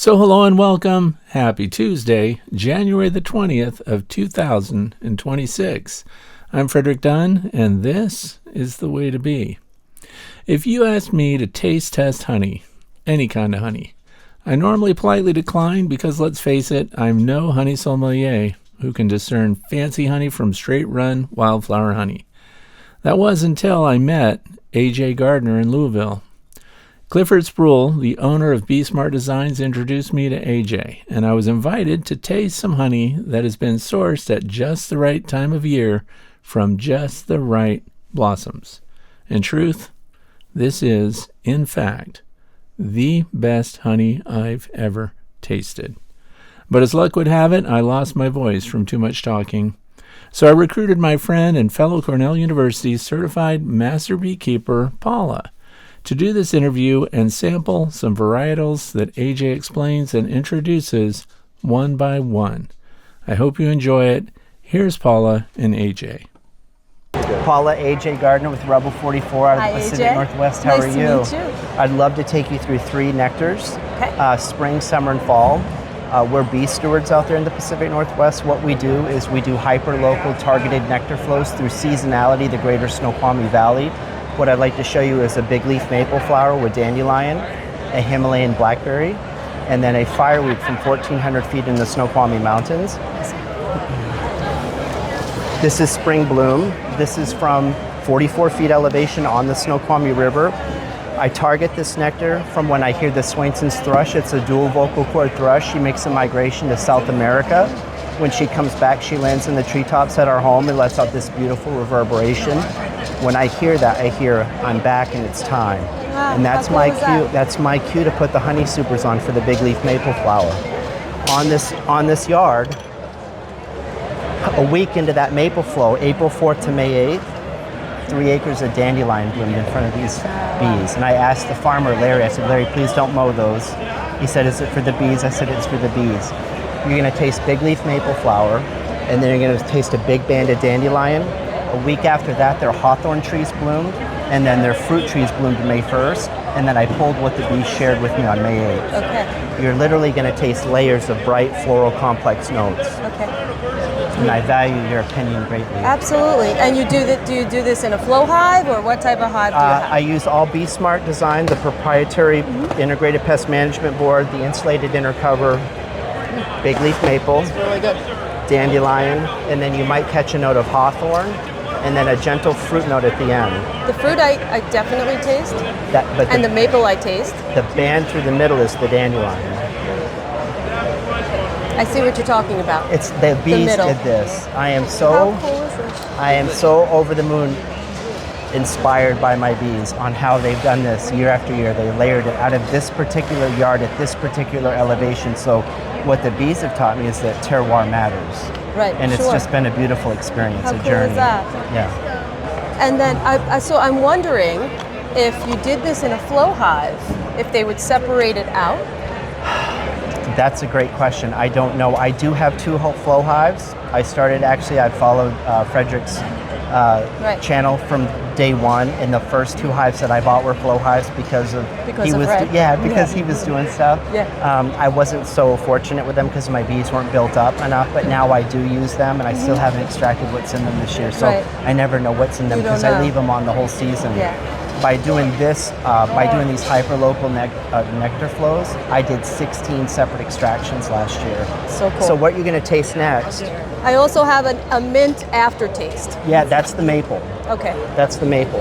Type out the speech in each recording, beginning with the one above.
So hello and welcome. Happy Tuesday, January the 20th of 2026. I'm Frederick Dunn, and this is the way to be. If you ask me to taste test honey, any kind of honey, I normally politely decline because, let's face it, I'm no honey sommelier who can discern fancy honey from straight-run wildflower honey. That was until I met AJ Gardner in Louisville. Clifford Sproul, the owner of Be Smart Designs, introduced me to AJ, and I was invited to taste some honey that has been sourced at just the right time of year from just the right blossoms. In truth, this is, in fact, the best honey I've ever tasted. But as luck would have it, I lost my voice from too much talking. So I recruited my friend and fellow Cornell University certified master beekeeper, Paula, to do this interview and sample some varietals that AJ explains and introduces one by one. I hope you enjoy it. Here's Paula and AJ. Paula, AJ Gardner with Rebel44 out of the Pacific AJ. Northwest. How are you? Nice to meet you. I'd love to take you through 3 nectars, Okay. spring, summer, and fall. We're bee stewards out there in the Pacific Northwest. What we do is we do hyper-local targeted nectar flows through seasonality, the greater Snoqualmie Valley. What I'd like to show you is a big leaf maple flower with dandelion, a Himalayan blackberry, and then a fireweed from 1,400 feet in the Snoqualmie Mountains. This is spring bloom. This is from 44 feet elevation on the Snoqualmie River. I target this nectar from when I hear the Swainson's thrush. It's a dual vocal cord thrush. She makes a migration to South America. When she comes back, she lands in the treetops at our home and lets out this beautiful reverberation. When I hear that, I hear I'm back and it's time. Wow, And that's how cool my is cue. that? That's my cue to put the honey supers on for the big leaf maple flower. On this yard, a week into that maple flow, April 4th to May 8th, 3 acres of dandelion bloomed in front of these bees. And I asked the farmer, Larry, I said, Larry, please don't mow those. He said, is it for the bees? I said, it's for the bees. You're gonna taste big leaf maple flower, and then you're gonna taste a big band of dandelion. A week after that, their hawthorn trees bloomed, and then their fruit trees bloomed May 1st, and then I pulled what the bees shared with me on May 8th. Okay. You're literally gonna taste layers of bright floral complex notes. Okay. And I value your opinion greatly. Absolutely. And you do that? Do you do this in a flow hive, or what type of hive do you have? I use all Be Smart design, the proprietary integrated pest management board, the insulated inner cover, big leaf maple, Really good. dandelion, and then you might catch a note of hawthorn, and then a gentle fruit note at the end. The fruit I definitely taste, and the maple I taste. The band through the middle is the dandelion. I see what you're talking about. It's the bees middle. did this. How cool is this? I am so over the moon inspired by my bees on how they've done this year after year. They layered it out of this particular yard at this particular elevation. So what the bees have taught me is that terroir matters. Right. And it's sure. just been a beautiful experience, How a cool journey. is that? Yeah. And then, so I'm wondering if you did this in a flow hive, if they would separate it out. That's a great question. I don't know. I do have 2 flow hives. I followed Frederick's channel from day one, and the first 2 hives that I bought were flow hives because he was doing stuff. Yeah. I wasn't so fortunate with them because my bees weren't built up enough, but now I do use them, and I still haven't extracted what's in them this year, so Right. I never know what's in them You don't because I know. leave them on the whole season. Yeah. By doing this, by doing these hyper-local nectar flows, I did 16 separate extractions last year. So cool. So what you're going to taste next? I also have a mint aftertaste. Yeah, that's the maple. Okay. That's the maple.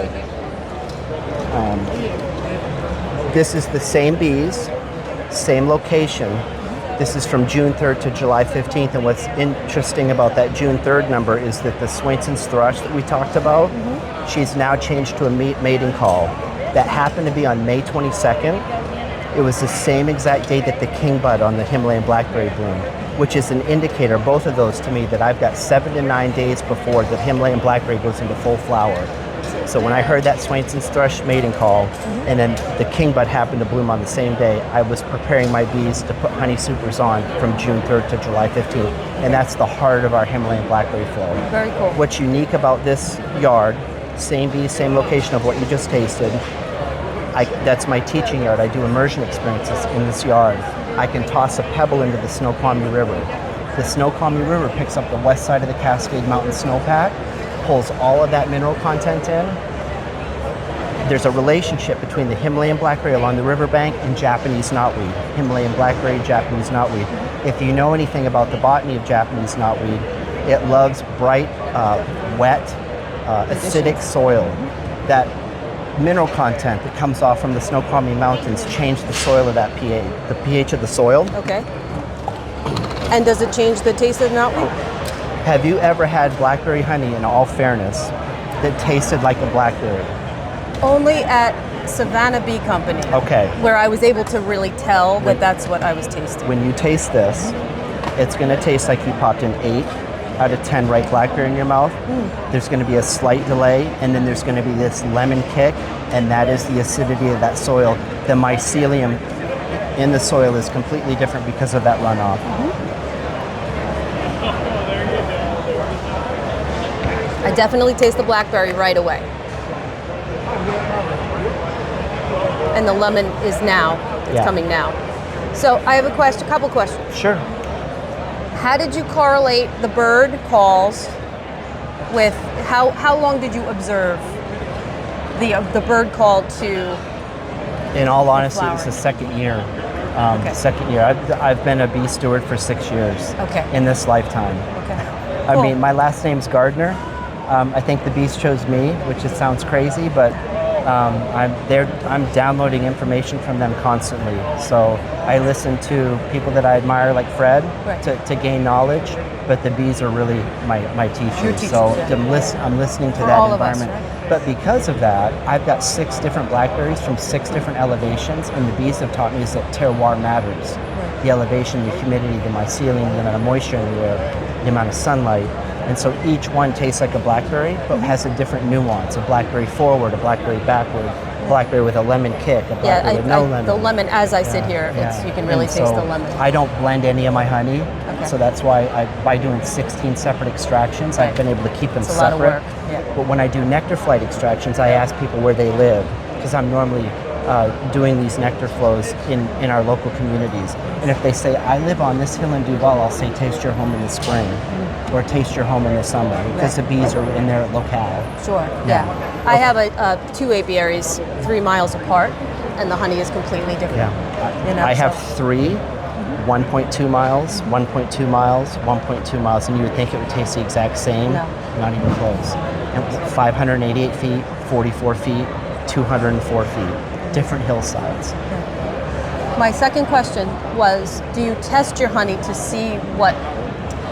This is the same bees, same location. This is from June 3rd to July 15th, and what's interesting about that June 3rd number is that the Swainson's thrush that we talked about, she's now changed to a mating call. That happened to be on May 22nd. It was the same exact day that the kingbud on the Himalayan blackberry bloomed, which is an indicator, both of those to me, that I've got 7 to 9 days before the Himalayan blackberry goes into full flower. So when I heard that Swainson's thrush mating call, and then the kingbud happened to bloom on the same day, I was preparing my bees to put honey supers on from June 3rd to July 15th. And that's the heart of our Himalayan blackberry flow. Very cool. What's unique about this yard, same bees, same location of what you just tasted, that's my teaching yard. I do immersion experiences in this yard. I can toss a pebble into the Snoqualmie River. The Snoqualmie River picks up the west side of the Cascade Mountain snowpack, pulls all of that mineral content in. There's a relationship between the Himalayan blackberry along the riverbank and Japanese knotweed. Himalayan blackberry, Japanese knotweed. If you know anything about the botany of Japanese knotweed, it loves bright, wet, acidic soil. That mineral content that comes off from the Snoqualmie Mountains change the soil of that pH, the pH of the soil. Okay. And does it change the taste of knotweed? Have you ever had blackberry honey, in all fairness, that tasted like a blackberry? Only at Savannah Bee Company. Okay. Where I was able to really tell that that's what I was tasting. When you taste this, it's going to taste like you popped an 8 out of 10 ripe blackberry in your mouth. There's going to be a slight delay, and then there's going to be this lemon kick, and that is the acidity of that soil. The mycelium in the soil is completely different because of that runoff. I definitely taste the blackberry right away. And the lemon is now, it's coming now. So I have a couple questions. Sure. How did you correlate the bird calls with, how long did you observe the bird call to? In all honesty, it's the second year. Second year. I've been a bee steward for 6 years. In this lifetime. I mean, my last name's Gardner. I think the bees chose me, which it sounds crazy, but I'm downloading information from them constantly. So I listen to people that I admire, like Fred, to gain knowledge. But the bees are really my teachers. Your teachers, so yeah. I'm listening to For that all of us, environment. right? But because of that, I've got 6 different blackberries from 6 different elevations, and the bees have taught me is that terroir matters. The elevation, the humidity, the mycelium, the amount of moisture in the air, the amount of sunlight. And so each one tastes like a blackberry, but has a different nuance. A blackberry forward, a blackberry backward, a blackberry with a lemon kick, a blackberry with no lemon. The lemon, as I sit here, you can really taste the lemon. I don't blend any of my honey, so that's why by doing 16 separate extractions, I've been able to keep them It's a separate. lot of work. But when I do nectar flight extractions, I ask people where they live, because I'm normally doing these nectar flows in our local communities. And if they say, I live on this hill in Duval, I'll say, taste your home in the spring, or taste your home in the summer, because the bees are in their locale. Sure, yeah. I have 2 apiaries 3 miles apart, and the honey is completely different. Yeah. I have 3, 1.2 miles, 1.2 miles, 1.2 miles, and you would think it would taste the exact same. No. Not even close. And 588 feet, 44 feet, 204 feet. Different hillsides. My second question was, do you test your honey to see what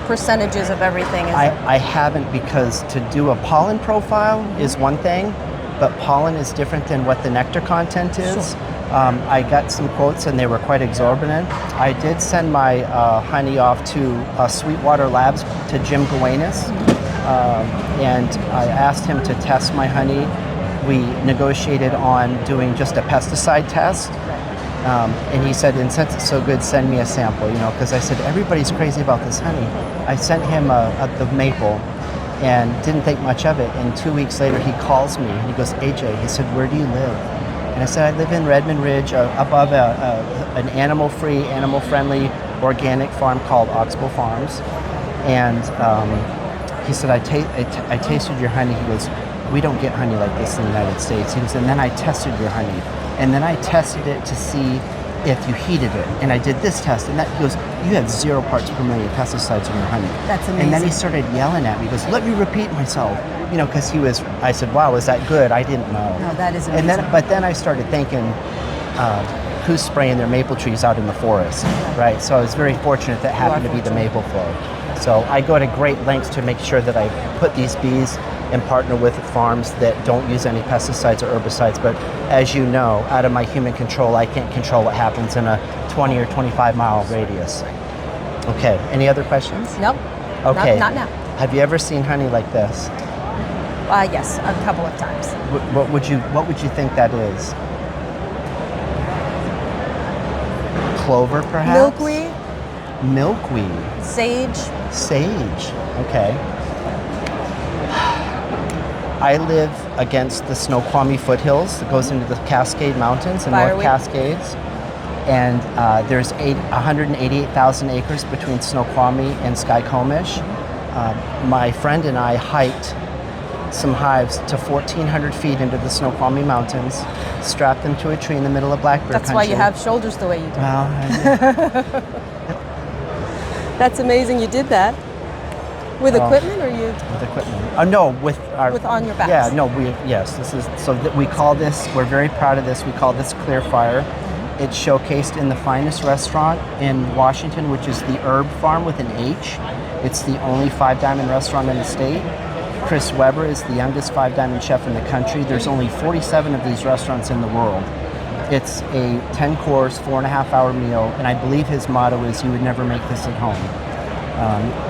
percentages of everything is? I haven't, because to do a pollen profile is one thing, but pollen is different than what the nectar content is. Sure. I got some quotes and they were quite exorbitant. I did send my honey off to Sweetwater Labs to Jim Gawanis, and I asked him to test my honey. We negotiated on doing just a pesticide test. And he said, and since it's so good, send me a sample, because I said, everybody's crazy about this honey. I sent him the maple and didn't think much of it. And 2 weeks later, he calls me and he goes, AJ, he said, where do you live? And I said, I live in Redmond Ridge, above an animal-free, animal-friendly organic farm called Oxbow Farms. And he said, I tasted your honey. He goes, we don't get honey like this in the United States. He goes, and then I tested your honey. And then I tested it to see if you heated it. And I did this test, and he goes, you have 0 parts per million pesticides in your honey. That's amazing. And then he started yelling at me. He goes, let me repeat myself. Because I said, wow, is that good? I didn't know. No, that is amazing. But then I started thinking, who's spraying their maple trees out in the forest, right? So I was very fortunate that happened to be the maple flow. So I go to great lengths to make sure that I put these bees and partner with farms that don't use any pesticides or herbicides. But as you know, out of my human control, I can't control what happens in a 20 or 25 mile radius. Okay, any other questions? Nope. Okay. Not now. Have you ever seen honey like this? Yes, a couple of times. What would you think that is? Clover, perhaps? Milkweed. Milkweed. Sage. Sage. Okay. I live against the Snoqualmie foothills that goes into the Cascade Mountains and North Cascades. And there's 188,000 acres between Snoqualmie and Skycomish. My friend and I hiked some hives to 1,400 feet into the Snoqualmie Mountains, strapped them to a tree in the middle of black bear That's country. why you have shoulders the way you do. Well, That's amazing you did that. With equipment or you? with equipment. No, with our. With on your backs. Yeah, no, yes, this is, so that we call this, we're very proud of this, we call this Clear Fire. It's showcased in the finest restaurant in Washington, which is the Herb Farm with an H. It's the only 5-diamond restaurant in the state. Chris Weber is the youngest 5-diamond chef in the country. There's only 47 of these restaurants in the world. It's a 10-course, 4.5-hour meal, and I believe his motto is, you would never make this at home.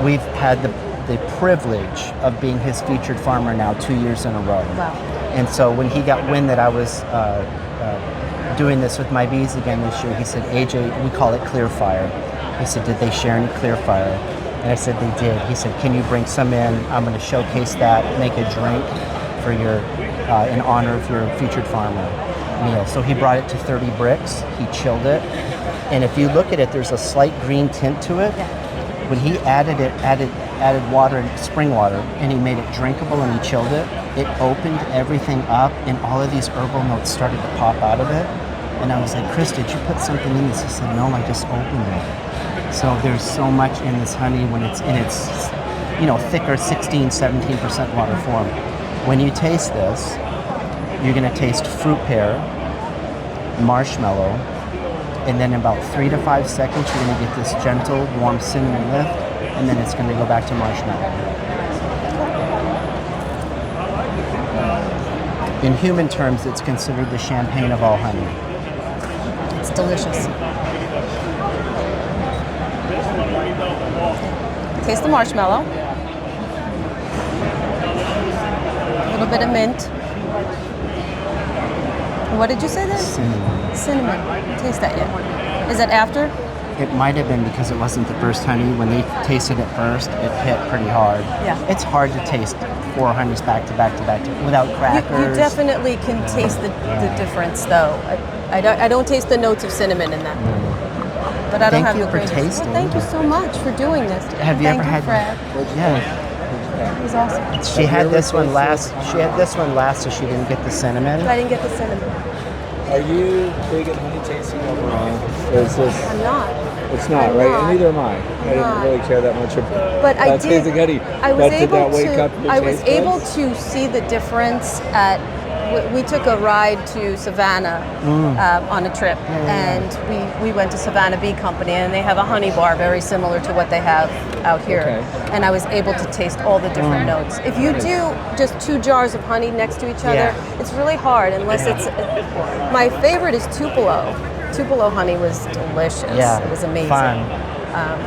We've had the privilege of being his featured farmer now 2 years in a row. Wow. And so when he got wind that I was doing this with my bees again this year, he said, AJ, we call it Clear Fire. He said, did they share any Clear Fire? And I said, they did. He said, can you bring some in? I'm going to showcase that, make a drink for your, in honor of your featured farmer meal. So he brought it to 30 bricks. He chilled it. And if you look at it, there's a slight green tint to it. Yeah. When he added water, spring water, and he made it drinkable and he chilled it, it opened everything up and all of these herbal notes started to pop out of it. And I was like, Chris, did you put something in this? He said, no, I just opened it. So there's so much in this honey when it's in its, thicker 16, 17% water form. When you taste this, you're gonna taste fruit pear, marshmallow, and then in about 3 to 5 seconds, you're gonna get this gentle, warm cinnamon lift, and then it's gonna go back to marshmallow. In human terms, it's considered the champagne of all honey. It's delicious. Taste the marshmallow. A little bit of mint. What did you say then? Cinnamon. Cinnamon. Taste that yet? Is that after? It might have been because it wasn't the first honey. When they tasted it first, it hit pretty hard. Yeah. It's hard to taste 4 honeys back to back to back without crackers. You definitely can taste the difference, though. I don't taste the notes of cinnamon in that. But I don't have the greatest. Thank you for tasting. Thank you so much for doing this. Have you ever had? Fred. Yeah. It was awesome. She had this one last. She had this one last, so she didn't get the cinnamon. I didn't get the cinnamon. Are you big at honey tasting overall? Or is this? I'm not. It's not, I'm right? not. And neither am I. I didn't not. really care that much about But I did. tasting honey. I was But did able that wake up to. your I was taste able buds? to see the difference at. We took a ride to Savannah on a trip, and we went to Savannah Bee Company, and they have a honey bar very similar to what they have out here. Okay. And I was able to taste all the different notes. If you do just 2 jars of honey next to each other, it's really hard unless it's. My favorite is Tupelo. Tupelo honey was delicious. Yeah. It was amazing. Fun.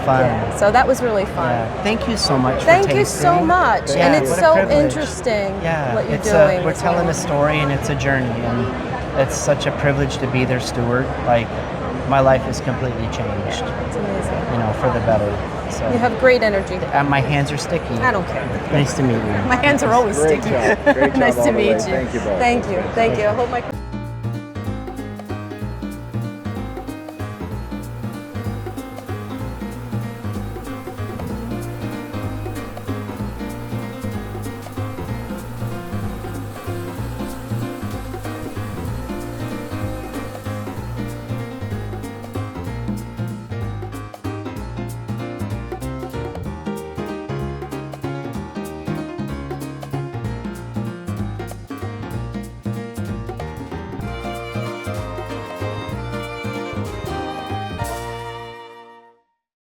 Fun. Yeah, so that was really fun. Yeah. Thank you so much. Thank for you tasting. so much. Yeah, And it's what a so privilege. interesting Yeah, what you're it's doing. we're telling a story and it's a journey, and it's such a privilege to be their steward. Like, my life is completely changed, It's amazing. for the better. So You have great energy. my hands are sticky. I don't care. Nice to meet you. My hands are always Great sticky. job. Great job Nice all to the way. meet you. Thank you both. Thank you. Thank you. I hope my